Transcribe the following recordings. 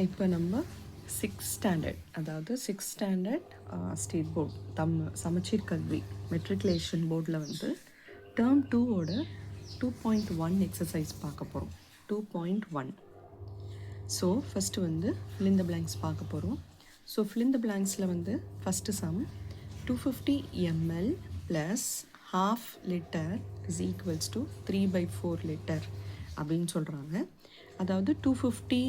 இப்போ நம்ம 6th standard, அதாவது 6th ஸ்டாண்டர்ட் ஸ்டேட் போர்ட் சமச்சீர் கல்வி மெட்ரிகுலேஷன் போர்டில் வந்து டேர்ம் 2ஓட 2.1 எக்ஸசைஸ் பார்க்க போகிறோம். 2.1. ஸோ ஃபஸ்ட்டு வந்து fill in the blanks பார்க்க போகிறோம். ஸோ fill in the blanksல வந்து first some 250 ml plus half liter is equals to 3/4 liter அப்படின்னு சொல்கிறாங்க. அதாவது 250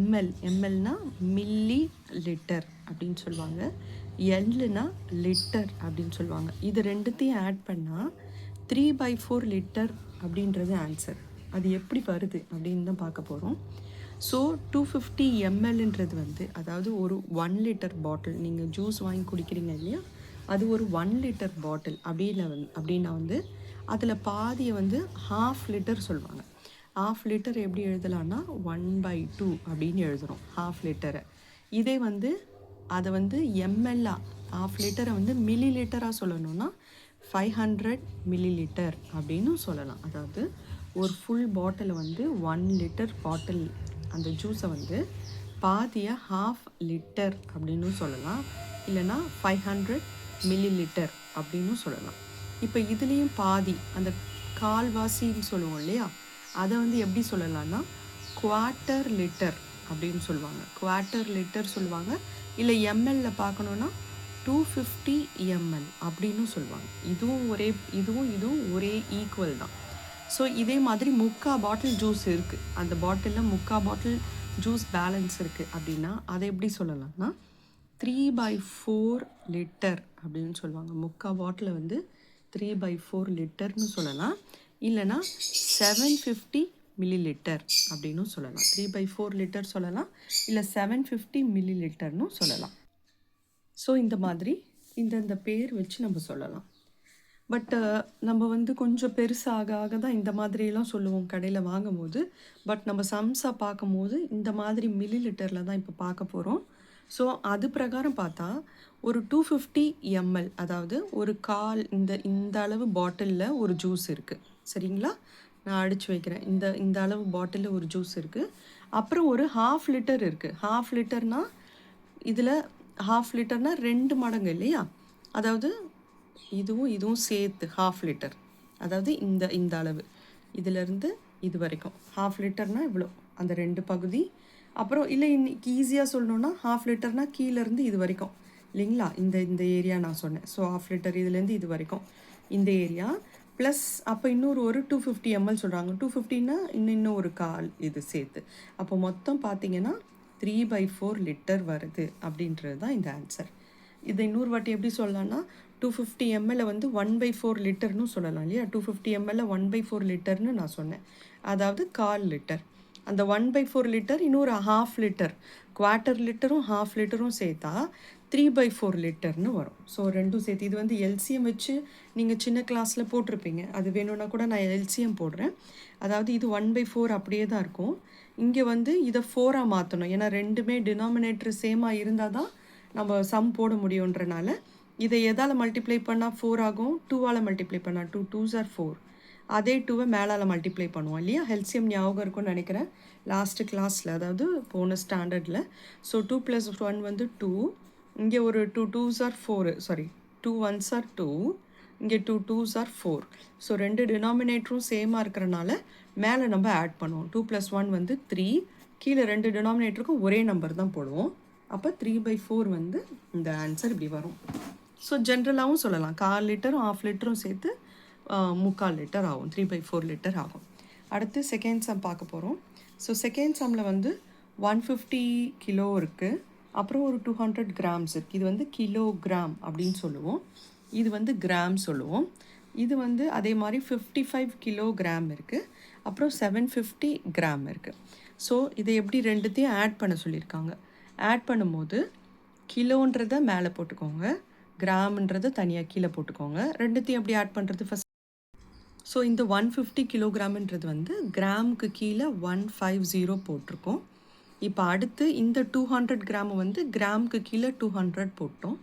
ml, எம்எல்னா மில்லி லிட்டர் அப்படின்னு சொல்லுவாங்க, எல்னா லிட்டர் அப்படின்னு சொல்லுவாங்க. இது ரெண்டுத்தையும் ஆட் பண்ணால் 3/4 லிட்டர் அப்படின்றது ஆன்சர். அது எப்படி வருது அப்படின்னு தான் பார்க்க போகிறோம். ஸோ 250 mlன்றது வந்து, அதாவது ஒரு 1 லிட்டர் பாட்டில், நீங்கள் ஜூஸ் வாங்கி குடிக்கிறீங்க இல்லையா, அது ஒரு 1 லிட்டர் பாட்டில் அப்படின்னா வந்து அதில் பாதியை வந்து ½ லிட்டர் சொல்லுவாங்க. ½ லிட்டர் எப்படி எழுதலான்னா 1/2 அப்படின்னு எழுதுகிறோம் ½ லிட்டரை. இதே வந்து அதை வந்து எம்எல்ஆ ½ லிட்டரை வந்து மில்லி லிட்டராக சொல்லணும்னா 500 மில்லி லிட்டர் அப்படின்னு சொல்லலாம். அதாவது ஒரு ஃபுல் பாட்டிலை வந்து 1 லிட்டர் பாட்டில் அந்த ஜூஸை வந்து பாதியை ½ லிட்டர் அப்படின்னு சொல்லலாம், இல்லைனா 500 மில்லி லிட்டர் அப்படின்னு சொல்லலாம். இப்போ இதுலேயும் பாதி, அந்த கால்வாசின்னு சொல்லுவோம் இல்லையா, அதை வந்து எப்படி சொல்லலாம்னா குவார்ட்டர் லிட்டர் அப்படின்னு சொல்லுவாங்க, குவார்ட்டர் லிட்டர் சொல்லுவாங்க. இல்லை எம்எல்ல பார்க்கணுன்னா 250 ml அப்படின்னு சொல்லுவாங்க. இதுவும் ஒரே ஈக்குவல் தான். ஸோ இதே மாதிரி 3/4 பாட்டில் ஜூஸ் இருக்குது, அந்த பாட்டிலில் 3/4 பாட்டில் ஜூஸ் பேலன்ஸ் இருக்குது அப்படின்னா அதை எப்படி சொல்லலாம்னா 3/4 லிட்டர் அப்படின்னு சொல்லுவாங்க. 3/4 பாட்டில் வந்து 3/4 லிட்டர்னு சொல்லலாம், இல்லைனா 750 மில்லி லிட்டர் அப்படின்னு சொல்லலாம். 3/4 லிட்டர் சொல்லலாம், இல்லை 750 மில்லி லிட்டர்னு சொல்லலாம். ஸோ இந்த மாதிரி இந்த பேர் வச்சு நம்ம சொல்லலாம். பட் நம்ம வந்து கொஞ்சம் பெருசாக ஆக தான் இந்த மாதிரியெல்லாம் சொல்லுவோம் கடையில் வாங்கும் போது. பட் நம்ம சம்ஸாக பார்க்கும் போது இந்த மாதிரி மில்லி லிட்டரில் தான் இப்போ பார்க்க போகிறோம். ஸோ அது பிரகாரம் பார்த்தா ஒரு 250 ml, அதாவது ஒரு கால் இந்த அளவு பாட்டிலில் ஒரு ஜூஸ் இருக்குது, சரிங்களா? நான் அடித்து வைக்கிறேன். இந்த அளவு பாட்டிலில் ஒரு ஜூஸ் இருக்குது. அப்புறம் ஒரு ½ லிட்டர் இருக்குது. ½ லிட்டர்னால் இதில் ½ லிட்டர்னால் 2 மடங்கு இல்லையா, அதாவது இதுவும் சேர்த்து ½ லிட்டர், அதாவது இந்த அளவு இதிலேருந்து இது வரைக்கும் ½ லிட்டர்னால் இவ்வளோ, அந்த 2 பகுதி. அப்புறம் இல்லை இன்னைக்கு ஈஸியாக சொல்லணுன்னா ½ லிட்டர்னால் கீழேருந்து இது வரைக்கும் இல்லைங்களா, இந்த ஏரியா நான் சொன்னேன். ஸோ ½ லிட்டர் இதுலேருந்து இது வரைக்கும் இந்த ஏரியா ப்ளஸ் அப்போ இன்னொரு 250 ml சொல்கிறாங்க. 250ன்னா இன்னும் ஒரு கால் இது சேர்த்து, அப்போ மொத்தம் பார்த்தீங்கன்னா 3/4 லிட்டர் வருது அப்படின்றது தான் இந்த ஆன்சர். இதை இன்னொரு வாட்டி எப்படி சொல்லலாம்னா 250 ml வந்து 1/4 லிட்டர்னு சொல்லலாம் இல்லையா. 250 ml 1/4 லிட்டர்னு நான் சொன்னேன், அதாவது கால் லிட்டர். அந்த 1/4 லிட்டர் இன்னொரு ½ லிட்டர், குவார்ட்டர் லிட்டரும் ½ லிட்டரும் சேர்த்தா 3/4 லிட்டர்னு வரும். ஸோ ரெண்டும் சேர்த்து, இது வந்து எல்சிஎம் வச்சு நீங்கள் சின்ன கிளாஸில் போட்டிருப்பீங்க, அது வேணும்னா கூட நான் எல்சிஎம் போடுறேன். அதாவது இது 1/4 அப்படியே தான் இருக்கும். இங்கே வந்து இதை 4ஆக மாற்றணும், ஏன்னா ரெண்டுமே டினாமினேட்டர் சேமாக இருந்தால் தான் நம்ம சம் போட முடியுன்றனால இதை எதால் மல்டிப்ளை பண்ணால் 4 ஆகும், 2ஆல் மல்டிப்ளை பண்ணால் 2 2s are 4. அதே 2வை மேலால் மல்டிப்ளை பண்ணுவோம் இல்லையா. எல்சிஎம் ஞாபகம் இருக்கும்னு நினைக்கிறேன் லாஸ்ட்டு கிளாஸில், அதாவது போன ஸ்டாண்டர்டில். ஸோ 2 + 1 வந்து 2, இங்கே ஒரு 2 2s are 4, sorry 2 1s are 2, இங்கே 2 2s are 4. ஸோ ரெண்டு டினாமினேட்டரும் சேமாக இருக்கிறனால மேலே நம்ம ஆட் பண்ணுவோம். 2 + 1 வந்து 3, கீழே ரெண்டு டினாமினேட்டருக்கும் ஒரே நம்பர் தான் போடுவோம். அப்போ 3/4 வந்து இந்த ஆன்சர் இப்படி வரும். ஸோ ஜென்ரலாகவும் சொல்லலாம், கால் லிட்டரும் ½ லிட்டரும் சேர்த்து 3/4 லிட்டர் ஆகும், 3/4 லிட்டர் ஆகும். அடுத்து செகண்ட் சம் பார்க்க போகிறோம். ஸோ செகண்ட் சம்மில் வந்து 150 கிலோ இருக்குது, அப்புறம் ஒரு 200 கிராம்ஸ் இருக்குது. இது வந்து கிலோகிராம் அப்படின்னு சொல்லுவோம், இது வந்து கிராம் சொல்லுவோம். இது வந்து அதே மாதிரி 55 கிலோகிராம் இருக்குது, அப்புறம் 750 கிராம் இருக்குது. ஸோ இதை எப்படி ரெண்டுத்தையும் ஆட் பண்ண சொல்லியிருக்காங்க. ஆட் பண்ணும்போது கிலோன்றதை மேலே போட்டுக்கோங்க, கிராம்ன்றதை தனியாக கீழே போட்டுக்கோங்க. ரெண்டுத்தையும் எப்படி ஆட் பண்ணுறது ஃபஸ்ட். ஸோ இந்த 150 கிலோகிராம்ன்றது வந்து கிராமுக்கு கீழே 150 போட்டிருக்கோம். இப்போ அடுத்து இந்த 200 கிராம் வந்து கிராமுக்கு கீழே 200 போட்டோம்.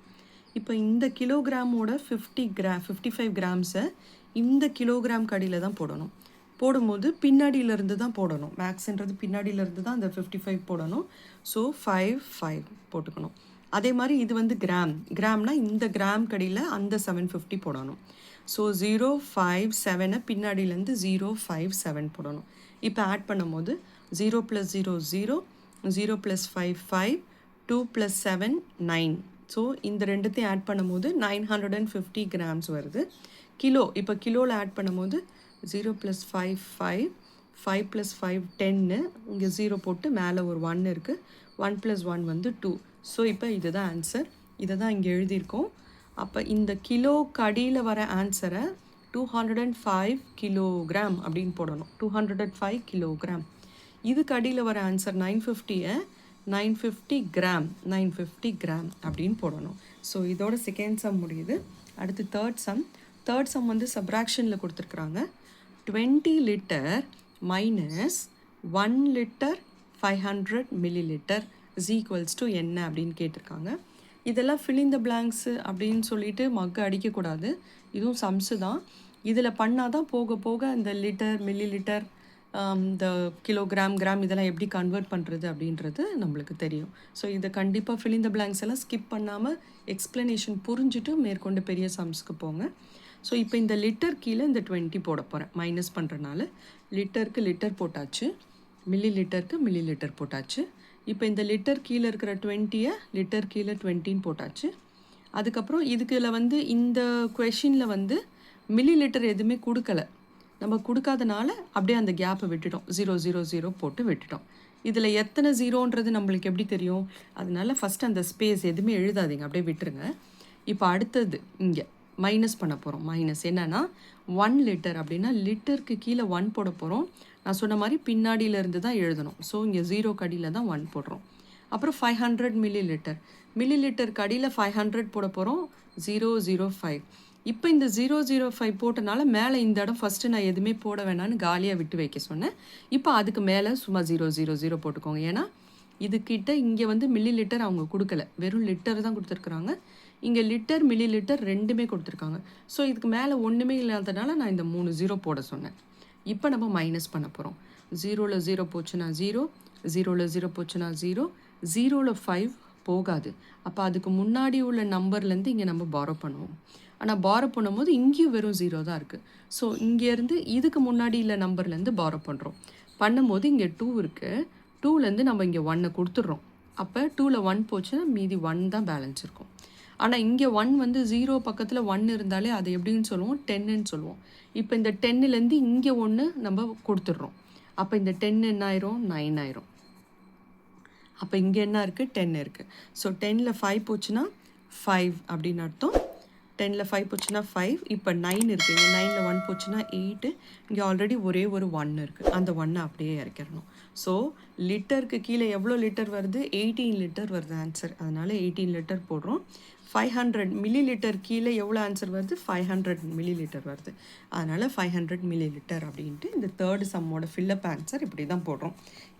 இப்போ இந்த கிலோகிராமோட 55 கிராம்ஸை இந்த கிலோகிராம் கடியில் தான் போடணும். போடும்போது பின்னாடியிலேருந்து தான் போடணும். மேக்ஸ்ன்றது பின்னாடியிலேருந்து தான் அந்த 55 போடணும். ஸோ 5 போட்டுக்கணும். அதே மாதிரி இது வந்து கிராம்னா இந்த கிராம் கடியில் அந்த 750 போடணும். ஸோ 057 பின்னாடியிலேருந்து 057 போடணும். இப்போ ஆட் பண்ணும்போது 0 + 0 0, 0 + 5 5, 2 + 7 9. ஸோ இந்த ரெண்டுத்தையும் ஆட் பண்ணும்போது 950 கிராம்ஸ் வருது. கிலோ இப்போ கிலோவில் ஆட் பண்ணும்போது 0 + 5 5, 5 + 5 10, இங்கே 0 போட்டு மேலே ஒரு 1 இருக்குது. 1 + 1 வந்து 2. ஸோ இப்போ இதுதான் ஆன்சர். இதை தான் இங்கே எழுதியிருக்கோம். அப்போ இந்த கிலோ கடியில் வர ஆன்சரை 205 கிலோகிராம் அப்படின்னு போடணும். 205 கிலோகிராம். இதுக்கு அடியில் வர ஆன்சர் 950 950 கிராம் 950 கிராம் அப்படின்னு போடணும். ஸோ இதோட செகண்ட் சம் முடியுது. அடுத்து தேர்ட் சம் வந்து சப்ராக்ஷனில் கொடுத்துருக்குறாங்க. 20 litre minus 1 litre 500 millilitre is equals to என்ன அப்படின்னு கேட்டிருக்காங்க. இதெல்லாம் fill in the blanks அப்படின்னு சொல்லிட்டு மக்கு அடிக்கக்கூடாது. இதுவும் சம்ஸு தான். இதில் பண்ணால் தான் போக போக இந்த லிட்டர் மில்லி லிட்டர் இந்த கிலோகிராம் கிராம் இதெல்லாம் எப்படி கன்வெர்ட் பண்ணுறது அப்படின்றது நம்மளுக்கு தெரியும். ஸோ இதை கண்டிப்பாக fill in the blanks எல்லாம் ஸ்கிப் பண்ணாமல் எக்ஸ்ப்ளனேஷன் புரிஞ்சுட்டு மேற்கொண்டு பெரிய சம்ஸ்க்கு போங்க. ஸோ இப்போ இந்த லிட்டர் கீழே இந்த 20 போட போகிறேன். மைனஸ் பண்ணுறனால லிட்டருக்கு லிட்டர் போட்டாச்சு, மில்லி லிட்டருக்கு மில்லி லிட்டர் போட்டாச்சு. இப்போ இந்த லிட்டர் கீழே இருக்கிற 20 லிட்டர் கீழே 20 போட்டாச்சு. அதுக்கப்புறம் இதுக்குள்ள வந்து இந்த கொஷினில் வந்து மில்லி லிட்டர் எதுவுமே கொடுக்கல. நம்ம கொடுக்காதனால அப்படியே அந்த கேப்பை விட்டுட்டோம். 0 0 0 போட்டு விட்டுட்டோம். இதில் எத்தனை ஜீரோன்றது நம்மளுக்கு எப்படி தெரியும்? அதனால ஃபஸ்ட்டு அந்த ஸ்பேஸ் எதுவுமே எழுதாதீங்க, அப்படியே விட்டுருங்க. இப்போ அடுத்தது இங்கே மைனஸ் பண்ண போகிறோம். மைனஸ் என்னன்னா 1 லிட்டர் அப்படின்னா லிட்டருக்கு கீழே 1 போட போகிறோம். நான் சொன்ன மாதிரி பின்னாடியிலேருந்து தான் எழுதணும். ஸோ இங்கே 0 கடியில் தான் 1 போடுறோம். அப்புறம் 500 மில்லி லிட்டர் கடியில் 500 போட போகிறோம். 005. இப்போ இந்த 005 போட்டனால மேலே இந்த இடம் ஃபஸ்ட்டு நான் எதுவுமே போட வேணான்னு காலியாக விட்டு வைக்க சொன்னேன். இப்போ அதுக்கு மேலே சும்மா 000 போட்டுக்கோங்க. ஏன்னா இதுக்கிட்ட இங்கே வந்து மில்லி லிட்டர் அவங்க கொடுக்கல, வெறும் லிட்டர் தான் கொடுத்துருக்குறாங்க. இங்கே லிட்டர் மில்லி லிட்டர் ரெண்டுமே கொடுத்துருக்காங்க. ஸோ இதுக்கு மேலே ஒன்றுமே இல்லாதனால நான் இந்த 3 0 போட சொன்னேன். இப்போ நம்ம மைனஸ் பண்ண போகிறோம். 0ல் 0 போச்சுன்னா 0, 0ல் 0 போச்சுன்னா 0, 0ல் 5 போகாது. அப்போ அதுக்கு முன்னாடி உள்ள நம்பர்லேருந்து இங்கே நம்ம பாரோ பண்ணுவோம். ஆனால் பாரோ பண்ணும்போது இங்கேயும் வெறும் 0 தான் இருக்குது. ஸோ இங்கேருந்து இதுக்கு முன்னாடி உள்ள நம்பர்லேருந்து பாரோ பண்ணுறோம். பண்ணும்போது இங்கே 2 இருக்குது. 2லேருந்து நம்ம இங்கே 1 கொடுத்துட்றோம். அப்போ 2ல் 1 போச்சுன்னா மீதி 1 தான் பேலன்ஸ் இருக்கும். ஆனால் இங்கே 1 வந்து 0 பக்கத்தில் 1 இருந்தாலே அதை எப்படின்னு சொல்லுவோம்? 10ன்னு சொல்லுவோம். இப்போ இந்த 10லேருந்து இங்கே 1 நம்ம கொடுத்துட்றோம். அப்போ இந்த 10 என்ன ஆயிரும்? 9 ஆயிரும். அப்போ இங்கே என்ன இருக்குது? 10 இருக்குது. ஸோ 10ல் 5 போச்சுன்னா 5 அப்படின்னு அர்த்தம். 10ல் 5 போச்சுன்னா 5. இப்போ 9 இருக்குது. இங்கே 9ல் 1 போச்சுன்னா 8. இங்கே ஆல்ரெடி ஒரே ஒரு 1 இருக்குது. அந்த 1 அப்படியே இறக்கிடணும். ஸோ லிட்டருக்கு கீழே எவ்வளோ லிட்டர் வருது? 18 லிட்டர் வருது ஆன்சர். அதனால் 18 லிட்டர் போடுறோம். 500 மில்லி லிட்டர் கீழே எவ்வளோ ஆன்சர் வருது? 500 மில்லி லிட்டர் வருது. அதனால் 500 மில்லி லிட்டர் அப்படின்ட்டு இந்த தேர்டு சம்மோட ஃபில்லப் ஆன்சர் இப்படி தான் போடுறோம்.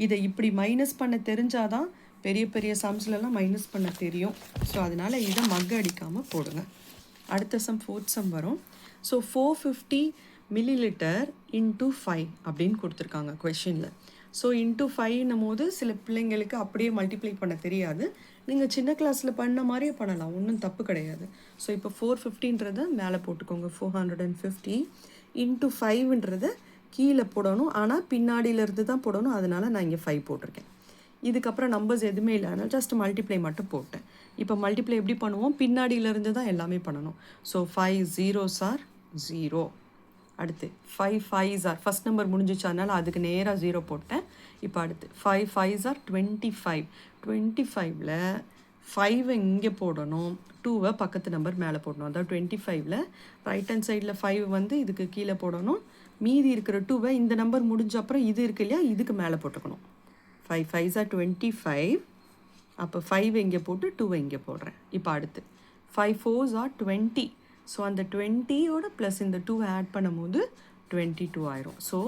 இதை இப்படி மைனஸ் பண்ண தெரிஞ்சாதான் பெரிய பெரிய சம்ஸ்லலாம் மைனஸ் பண்ண தெரியும். ஸோ அதனால் இதை மக்க அடிக்காமல் போடுங்க. அடுத்த சம் ஃபோர்த் சம் வரும். ஸோ 450 மில்லி லிட்டர் இன்ட்டு 5 அப்படின்னு கொடுத்துருக்காங்க கொஷினில். ஸோ இன்ட்டு 5ன்னும் போது சில பிள்ளைங்களுக்கு அப்படியே மல்டிப்ளை பண்ண தெரியாது. நீங்கள் சின்ன கிளாஸில் பண்ண மாதிரியே பண்ணலாம், ஒன்றும் தப்பு கிடையாது. ஸோ இப்போ 450ன்றதை மேலே போட்டுக்கோங்க. 450 இன்ட்டு 5ன்றதை கீழே போடணும். ஆனால் பின்னாடியிலேருந்து தான் போடணும். அதனால் நான் இங்கே 5 போட்டிருக்கேன். இதுக்கப்புறம் நம்பர்ஸ் எதுவுமே இல்லை, அதனால் ஜஸ்ட் மல்டிப்ளை மட்டும் போட்டேன். இப்போ மல்டிப்ளை எப்படி பண்ணுவோம்? பின்னாடியிலேருந்து தான் எல்லாமே பண்ணணும். So 5 zeros are 0. அடுத்து 5 5s are ஃபஸ்ட் நம்பர் முடிஞ்சிச்சு, அதனால் அதுக்கு நேராக 0 போட்டேன். இப்போ அடுத்து 5 5s are 25. 25ல் 5 இங்கே போடணும், 2 பக்கத்து நம்பர் மேலே போடணும். அதாவது 25ல் ரைட் ஹேண்ட் சைடில் 5 வந்து இதுக்கு கீழே போடணும். மீதி இருக்கிற 2 இந்த நம்பர் முடிஞ்ச அப்புறம் இது இருக்கு இல்லையா, இதுக்கு மேலே போட்டுக்கணும். 5 5s are 25. அப்போ 5 இங்கே போட்டு 2 இங்கே போடுறேன். இப்போ அடுத்து 5 4s are 20. ஸோ அந்த 20யோட ப்ளஸ் இந்த 2 ஆட் பண்ணும்போது 22 ஆயிரும். ஸோ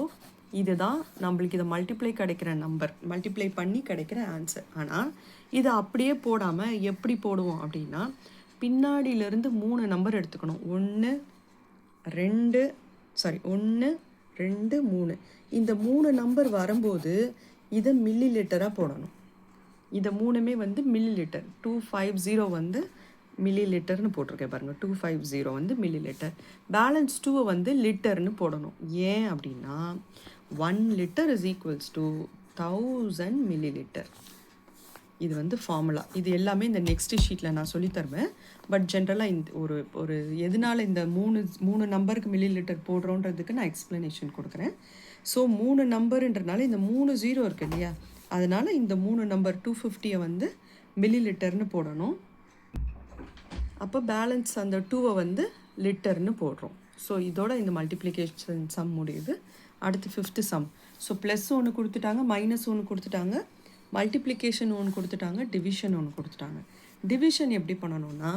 இதுதான் நம்மளுக்கு இதை மல்டிப்ளை கிடைக்கிற நம்பர், மல்டிப்ளை பண்ணி கிடைக்கிற ஆன்சர். ஆனால் இதை அப்படியே போடாமல் எப்படி போடுவோம் அப்படின்னா, பின்னாடியிலேருந்து 3 நம்பர் எடுத்துக்கணும். 1 2 2 3 இந்த 3 நம்பர் வரும்போது இதை மில்லி லிட்டராக போடணும். இதை மூணுமே வந்து மில்லி லிட்டர். 250 வந்து மில்லி லிட்டர்னு போட்டிருக்கேன் பாருங்கள். 250 வந்து மில்லி லிட்டர். பேலன்ஸ் 2 வந்து லிட்டர்னு போடணும். ஏன் அப்படின்னா 1 litre is equals to 1000 milli litre. இது வந்து ஃபார்முலா. இது எல்லாமே இந்த நெக்ஸ்ட் ஷீட்டில் நான் சொல்லித்தருவேன். பட் ஜென்ரலாக இந்த ஒரு எதனால் இந்த மூணு நம்பருக்கு மில்லி லிட்டர் போடுறோன்றதுக்கு நான் எக்ஸ்ப்ளனேஷன் கொடுக்குறேன். ஸோ 3 நம்பருன்றனால இந்த 3 0 இருக்கு இல்லையா, அதனால் இந்த 3 நம்பர் 250 வந்து மில்லி லிட்டர்னு போடணும். அப்போ பேலன்ஸ் அந்த 2 வந்து லிட்டர்னு போடுறோம். ஸோ இதோட இந்த மல்டிப்ளிகேஷன் சம் முடியுது. அடுத்து 5th சம். ஸோ ப்ளஸ் ஒன்று கொடுத்துட்டாங்க, மைனஸ் ஒன்று கொடுத்துட்டாங்க, மல்டிப்ளிகேஷன் ஒன்று கொடுத்துட்டாங்க, டிவிஷன் ஒன்று கொடுத்துட்டாங்க. டிவிஷன் எப்படி பண்ணணும்னா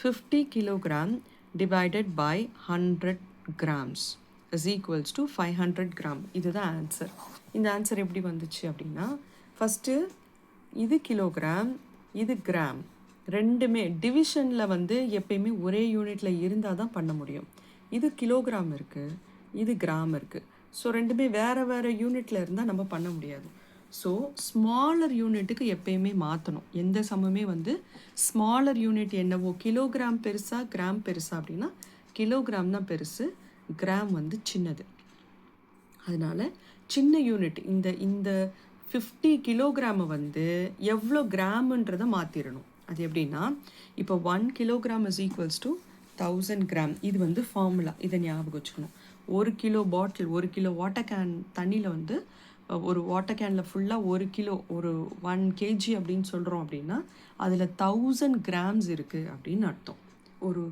50 kilogram divided by 100 grams is equals to 500 gram. இதுதான் ஆன்சர். இந்த ஆன்சர் எப்படி வந்துச்சு அப்படின்னா, ஃபஸ்ட்டு இது கிலோகிராம், இது கிராம், ரெண்டுமே டிவிஷனில் வந்து எப்பயுமே ஒரே யூனிட்டில் இருந்தால் தான் பண்ண முடியும். இது கிலோகிராம் இருக்குது, இது கிராம் இருக்குது. ஸோ ரெண்டுமே வேறு வேறு யூனிட்டில் இருந்தால் நம்ம பண்ண முடியாது. ஸோ ஸ்மாலர் யூனிட்டுக்கு எப்பயுமே மாற்றணும். எந்த சமமே வந்து ஸ்மாலர் யூனிட் என்னவோ, கிலோகிராம் பெருசா கிராம் பெருசா அப்படின்னா கிலோகிராம் தான் பெருசு, கிராம் வந்து சின்னது. அதனால் சின்ன யூனிட் இந்த 50 கிலோகிராமை வந்து எவ்வளோ கிராமுன்றதை மாற்றிடணும். அது எப்படின்னா, இப்போ 1 kilogram is equals to 1000 gram. இது வந்து ஃபார்முலா, இதை ஞாபகம் வச்சுக்கணும். 1 kilo bottle, 1 kilo water can தண்ணியில் வந்து ஒரு வாட்டர் கேனில் ஃபுல்லாக 1 கிலோ, ஒரு 1 kg அப்படின்னு சொல்கிறோம் அப்படின்னா அதில் 1000 கிராம்ஸ் இருக்குது அப்படின்னு அர்த்தம். ஒரு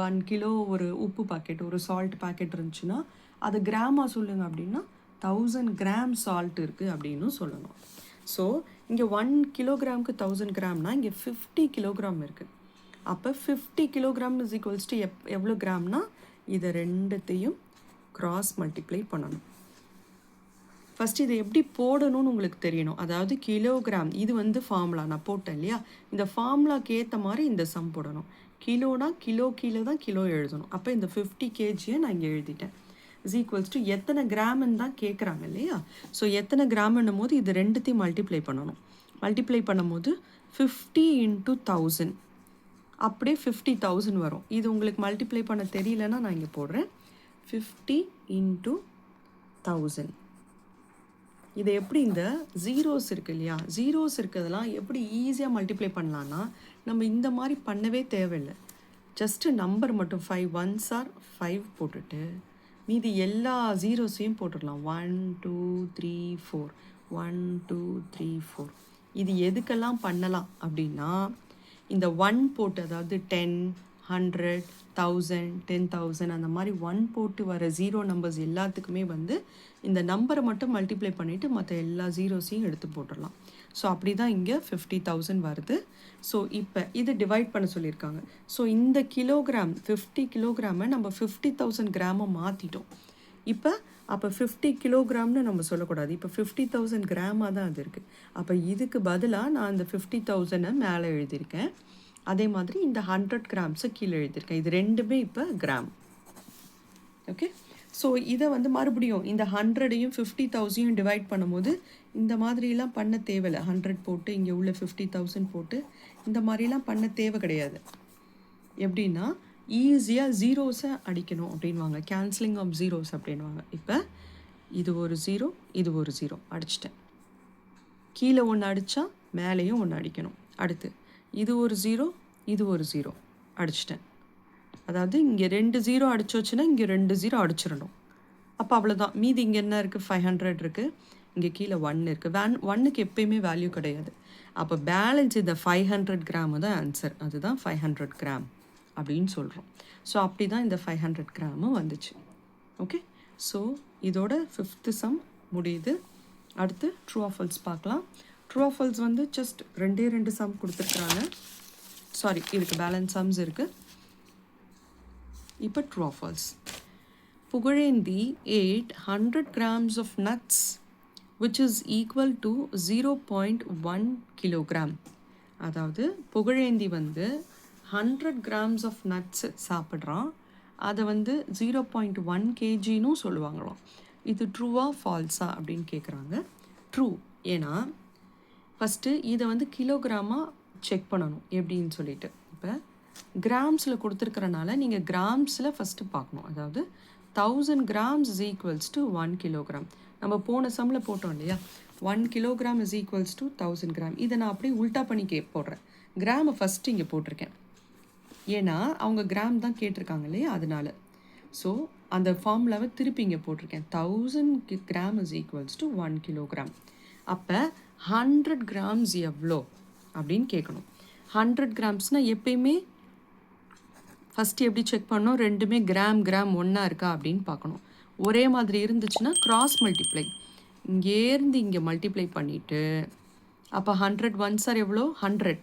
1 கிலோ ஒரு உப்பு பாக்கெட், ஒரு சால்ட் பாக்கெட் இருந்துச்சுன்னா அது கிராமாக சொல்லுங்கள் அப்படின்னா 1000 கிராம் சால்ட் இருக்குது அப்படின்னு சொல்லணும். ஸோ இங்கே 1 கிலோகிராமுக்கு 1000 கிராம்னா இங்கே 50 கிலோகிராம் இருக்குது. அப்போ 50 கிலோகிராம் இஸ் ஈக்குவல்ஸ் டு எவ்வளோ கிராம்னா இதை ரெண்டுத்தையும் கிராஸ் மல்டிப்ளை பண்ணணும். ஃபஸ்ட் இதை எப்படி போடணும்னு உங்களுக்கு தெரியணும். அதாவது கிலோகிராம், இது வந்து ஃபார்முலா நான் போட்டேன் இல்லையா, இந்த ஃபார்முலாக்கு ஏற்ற மாதிரி இந்த சம் போடணும். கிலோனா கிலோ கீழே தான் கிலோ எழுதணும். அப்போ இந்த 50 kgயை நான் இங்கே எழுதிட்டேன். இஸ் ஈக்குவல்ஸ் டு எத்தனை கிராம்னு தான் கேட்குறாங்க இல்லையா. ஸோ எத்தனை கிராம்னும் போது இது ரெண்டுத்தையும் மல்டிப்ளை பண்ணணும். மல்டிப்ளை பண்ணும் போது 50 × 1000 அப்படியே 50,000 வரும். இது உங்களுக்கு மல்டிப்ளை பண்ண தெரியலன்னா நான் இங்கே போடுறேன். 50 × 1000. இதை எப்படி இந்த ஜீரோஸ் இருக்குது இல்லையா, ஜீரோஸ் இருக்கிறதெல்லாம் எப்படி ஈஸியாக மல்டிப்ளை பண்ணலான்னா நம்ம இந்த மாதிரி பண்ணவே தேவையில்லை. ஜஸ்ட்டு நம்பர் மட்டும் 5 1s are 5 போட்டுட்டு மீதி எல்லா ஜீரோஸையும் போட்டுடலாம். 1 2 3 4 1 2 3 4. இது எதுக்கெல்லாம் பண்ணலாம் அப்படின்னா, இந்த 1 போட்டு, அதாவது 10 100 1000 10,000 அந்த மாதிரி 1 போட்டு வர ஜீரோ நம்பர்ஸ் எல்லாத்துக்குமே வந்து இந்த நம்பரை மட்டும் மல்டிப்ளை பண்ணிவிட்டு மற்ற எல்லா ஜீரோஸையும் எடுத்து போட்டுடலாம். ஸோ அப்படி தான் இங்கே 50,000 வருது. ஸோ இப்போ இது டிவைட் பண்ண சொல்லியிருக்காங்க. ஸோ இந்த கிலோகிராம் 50 கிலோகிராமை நம்ம 50,000 கிராமை மாற்றிட்டோம். அப்போ 50 கிலோகிராம்னு நம்ம சொல்லக்கூடாது. இப்போ 50,000 கிராமாக தான் அது இருக்குது. அப்போ இதுக்கு பதிலாக நான் இந்த 50,000 மேலே எழுதியிருக்கேன். அதே மாதிரி இந்த 100 கிராம்ஸை கீழே எழுதியிருக்கேன். இது ரெண்டுமே இப்போ கிராம். ஓகே. ஸோ இதை வந்து மறுபடியும் இந்த 100ஐயும் 50,000 டிவைட் பண்ணும்போது இந்த மாதிரிலாம் பண்ண தேவையில்லை. 100 போட்டு இங்கே உள்ள 50,000 போட்டு இந்த மாதிரிலாம் பண்ண தேவை கிடையாது. எப்படின்னா ஈஸியாக ஜீரோஸை அடிக்கணும் அப்படின்வாங்க, கேன்சலிங் ஆஃப் ஜீரோஸ் அப்படின்வாங்க. இப்போ இது ஒரு ஜீரோ, இது ஒரு ஜீரோ அடிச்சிட்டேன். கீழே ஒன்று அடித்தா மேலேயும் ஒன்று அடிக்கணும். அடுத்து இது ஒரு ஜீரோ, இது ஒரு ஜீரோ அடிச்சிட்டேன். அதாவது இங்கே 2 0 அடிச்சு வச்சுன்னா இங்கே 2 0 அடிச்சிடணும். அப்போ அவ்வளோதான். மீதி இங்கே என்ன இருக்குது, 500 இருக்குது, இங்கே கீழே 1 இருக்குது. 1க்கு எப்பயுமே வேல்யூ கிடையாது. அப்போ பேலன்ஸ் இந்த 500 கிராமு தான் ஆன்சர். அதுதான் 500 கிராம் அப்படின்னு சொல்கிறோம். ஸோ அப்படி தான் இந்த 500 கிராமும் வந்துச்சு. ஓகே. ஸோ இதோட 5th சம் முடியுது. அடுத்து ட்ரூ ஆர் ஃபால்ஸ் பார்க்கலாம். ட்ரூ ஆர் ஃபால்ஸ் வந்து ஜஸ்ட் 2 சம் கொடுத்துருக்குறாங்க. சாரி, இதுக்கு பேலன்ஸ் சம்ஸ் இருக்குது. இப்போ true or false. Pugazhendhi ate 100 grams of nuts which is equal to 0.1 kilogram. அதாவது புகழேந்தி வந்து 100 grams of nuts சாப்பிட்றான். அதை வந்து 0.1 kgனும் சொல்லுவாங்களாம். இது ட்ரூவா ஃபால்ஸா அப்படின்னு கேட்குறாங்க. ட்ரூ. ஏன்னா ஃபஸ்ட்டு இதை வந்து கிலோகிராமாக செக் பண்ணணும் எப்படின்னு சொல்லிட்டு. இப்போ கிராம்ஸில் கொடுத்துருக்கறனால நீங்கள் கிராம்ஸில் ஃபஸ்ட்டு பார்க்கணும். அதாவது 1000 grams is equals to 1 kilogram. நம்ம போன சம்மில் போட்டோம் இல்லையா, 1 kilogram is equals to 1000 gram. இதை நான் அப்படியே உல்ட்டா பண்ணி போடுறேன். கிராமை ஃபஸ்ட்டு இங்கே போட்டிருக்கேன், ஏன்னா அவங்க கிராம் தான் கேட்டிருக்காங்க இல்லையா, அதனால. ஸோ அந்த ஃபார்முலாவை திருப்பி இங்கே போட்டிருக்கேன். 1000 gram is equals to 1 kilogram. அப்போ 100 grams எவ்வளோ அப்படின்னு கேட்கணும். 100 gramsனால் எப்பயுமே ஃபஸ்ட்டு எப்படி செக் பண்ணணும், ரெண்டுமே கிராம் ஒன்றா இருக்கா அப்படின்னு பார்க்கணும். ஒரே மாதிரி இருந்துச்சுன்னா கிராஸ் மல்டிப்ளை, இங்கேருந்து இங்கே மல்டிப்ளை பண்ணிவிட்டு அப்போ 100 1s are எவ்வளோ 100,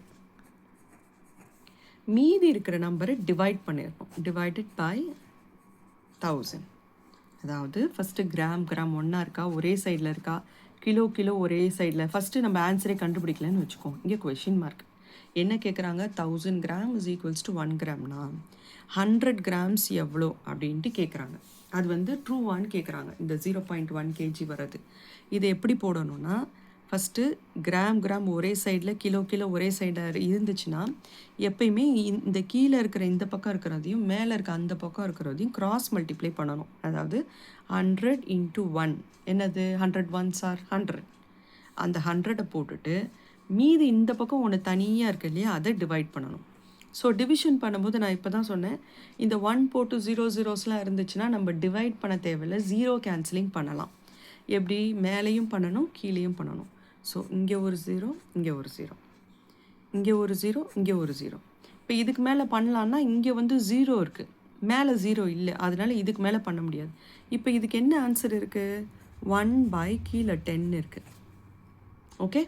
மீதி இருக்கிற நம்பரை டிவைட் பண்ணிடணும். Divided by 1000. அதாவது ஃபஸ்ட்டு கிராம் ஒன்றா இருக்கா, ஒரே சைடில் இருக்கா, கிலோ ஒரே சைடில். ஃபஸ்ட்டு நம்ம ஆன்சரே கண்டுபிடிக்கலன்னு வச்சுக்கோம். இங்கே கொஷின் மார்க் என்ன கேட்குறாங்க, 1000 gram is equals to 1 gramனா 100 grams எவ்வளோ அப்படின்ட்டு கேட்குறாங்க. அது வந்து ட்ரூவான்னு கேட்குறாங்க. இந்த 0.1 kg வர்றது இது எப்படி போடணும்னா, ஃபஸ்ட்டு கிராம் ஒரே சைடில், கிலோ ஒரே சைடில் இருந்துச்சுன்னா எப்பயுமே இந்த கீழே இருக்கிற இந்த பக்கம் இருக்கிறதையும் மேலே இருக்க அந்த பக்கம் இருக்கிறதையும் கிராஸ் மல்டிப்ளை பண்ணணும். அதாவது 100 into 1 என்னது, 100 1s are 100. அந்த 100 போட்டுட்டு மீதி இந்த பக்கம் ஒன்று தனியாக இருக்குது இல்லையா, அதை டிவைட் பண்ணணும். ஸோ டிவிஷன் பண்ணும்போது நான் இப்போ தான் சொன்னேன், இந்த 1 போட்டு 0 zeros இருந்துச்சுன்னா நம்ம டிவைட் பண்ண தேவையில்லை, 0 கேன்சலிங் பண்ணலாம். எப்படி, மேலேயும் பண்ணணும் கீழேயும் பண்ணணும். ஸோ இங்கே ஒரு 0, இங்கே ஒரு 0, இங்கே ஒரு 0, இங்கே ஒரு 0. இப்போ இதுக்கு மேலே பண்ணலான்னா இங்கே வந்து 0 இருக்குது, மேலே 0 இல்லை, அதனால் இதுக்கு மேலே பண்ண முடியாது. இப்போ இதுக்கு என்ன ஆன்சர் இருக்குது, 1 கீழே 10 இருக்குது. ஓகே,